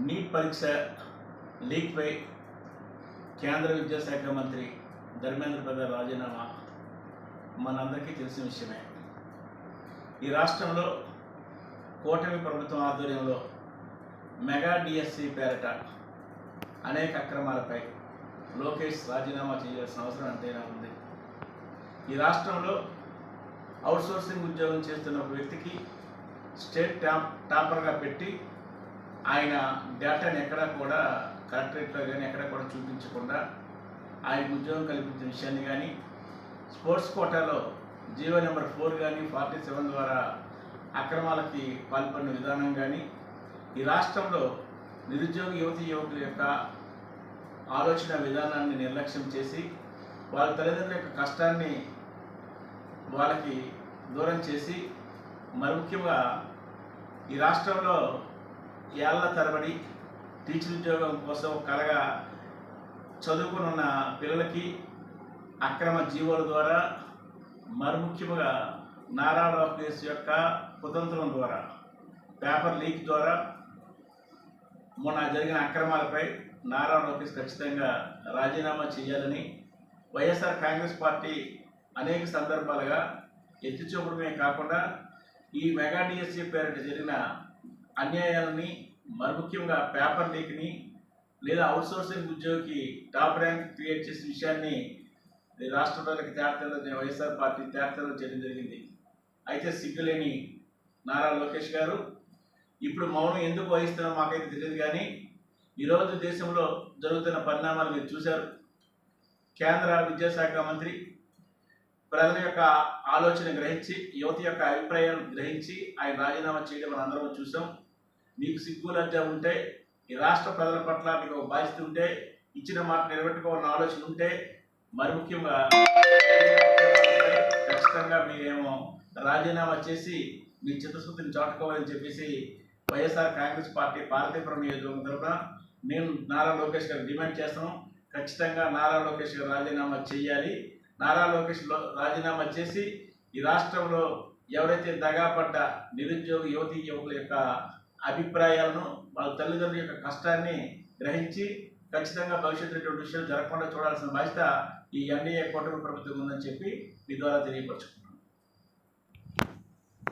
Neat పరీక్ష లీక్పై కేంద్ర విద్యాశాఖ మంత్రి ధర్మేంద్ర ప్రధాన్ రాజీనామా మనందరికీ తెలిసిన విషయమే. ఈ రాష్ట్రంలో కూటమి ప్రభుత్వం ఆధ్వర్యంలో మెగా డిఎస్సి పేరిట అనేక అక్రమాలపై లోకేష్ రాజీనామా చేయాల్సిన అవసరం ఎంతైనా ఉంది. ఈ రాష్ట్రంలో అవుట్సోర్సింగ్ ఉద్యోగం చేస్తున్న ఒక వ్యక్తికి స్టేట్ టాపర్గా పెట్టి ఆయన డేటాని ఎక్కడా కూడా కలెక్టరేట్లో కానీ ఎక్కడ కూడా చూపించకుండా ఆయనకు ఉద్యోగం కల్పించిన విషయాన్ని కానీ, స్పోర్ట్స్ కోటాలో జీవో నెంబర్ 4 కానీ 47 ద్వారా అక్రమాలకి పాల్పడిన విధానం కానీ, ఈ రాష్ట్రంలో నిరుద్యోగ యువకుల యొక్క ఆలోచన విధానాన్ని నిర్లక్ష్యం చేసి వాళ్ళ తల్లిదండ్రుల యొక్క కష్టాన్ని వాళ్ళకి దూరం చేసి, మరి ముఖ్యంగా ఈ రాష్ట్రంలో ఏళ్ల తరబడి టీచర్ ఉద్యోగం కోసం కలగా చదువుకున్న పిల్లలకి అక్రమ జీవోల ద్వారా, మరి ముఖ్యంగా నారా లోకేష్ యొక్క కుతంత్రం ద్వారా, పేపర్ లీక్ ద్వారా మొన్న జరిగిన అక్రమాలపై నారా లోకేష్ ఖచ్చితంగా రాజీనామా చేయాలని వైఎస్ఆర్ కాంగ్రెస్ పార్టీ అనేక సందర్భాలుగా ఎత్తి చూపడమే కాకుండా ఈ మెగా డిఎస్సి పేరిట జరిగిన అన్యాయాలని, మరి ముఖ్యంగా పేపర్ లీక్ని లేదా అవుట్సోర్సింగ్ ఉద్యోగికి టాప్ ర్యాంక్ క్రియేట్ చేసిన విషయాన్ని రాష్ట్ర ప్రజలకు తేటతెల్లం వైఎస్ఆర్ పార్టీ తేటతెల్లం చేయడం జరిగింది. అయితే సిగ్గులేని నారా లోకేష్ గారు ఇప్పుడు మౌనం ఎందుకు వహిస్తున్నారో మాకైతే తెలియదు. కానీ ఈరోజు దేశంలో జరుగుతున్న పరిణామాలు మీరు చూశారు. కేంద్ర విద్యాశాఖ మంత్రి ప్రజల యొక్క ఆలోచన గ్రహించి, యువత యొక్క అభిప్రాయాలను గ్రహించి ఆయన రాజీనామా చేయడం మనం అందరం చూసాం. మీకు సిగ్గు లజ్జ ఉంటే, ఈ రాష్ట్ర ప్రజల పట్ల మీకు ఒక బాధ్యత ఉంటే, ఇచ్చిన మాట నిలబెట్టుకోవాలన్న ఆలోచన ఉంటే, మరి ముఖ్యంగా ఖచ్చితంగా మీరేమో రాజీనామా చేసి మీ చిత్తశుద్ధిని చాటుకోవాలని చెప్పేసి వైఎస్ఆర్ కాంగ్రెస్ పార్టీ పార్వతీపురం నియోజకవర్గం తరఫున నేను నారా లోకేష్ గారు డిమాండ్ చేస్తాను. ఖచ్చితంగా నారా లోకేష్ గారు రాజీనామా చేయాలి. నారా లోకేష్ రాజీనామా చేసి ఈ రాష్ట్రంలో ఎవరైతే దగాపడ్డ నిరుద్యోగ యువకుల యొక్క అభిప్రాయాలను, వాళ్ళ తల్లిదండ్రుల యొక్క కష్టాన్ని గ్రహించి ఖచ్చితంగా భవిష్యత్తు విషయాలు జరగకుండా చూడాల్సిన బాధ్యత ఈ ఎన్డీఏ కూటమి ప్రభుత్వం ఉందని చెప్పి మీ ద్వారా తెలియపరచు.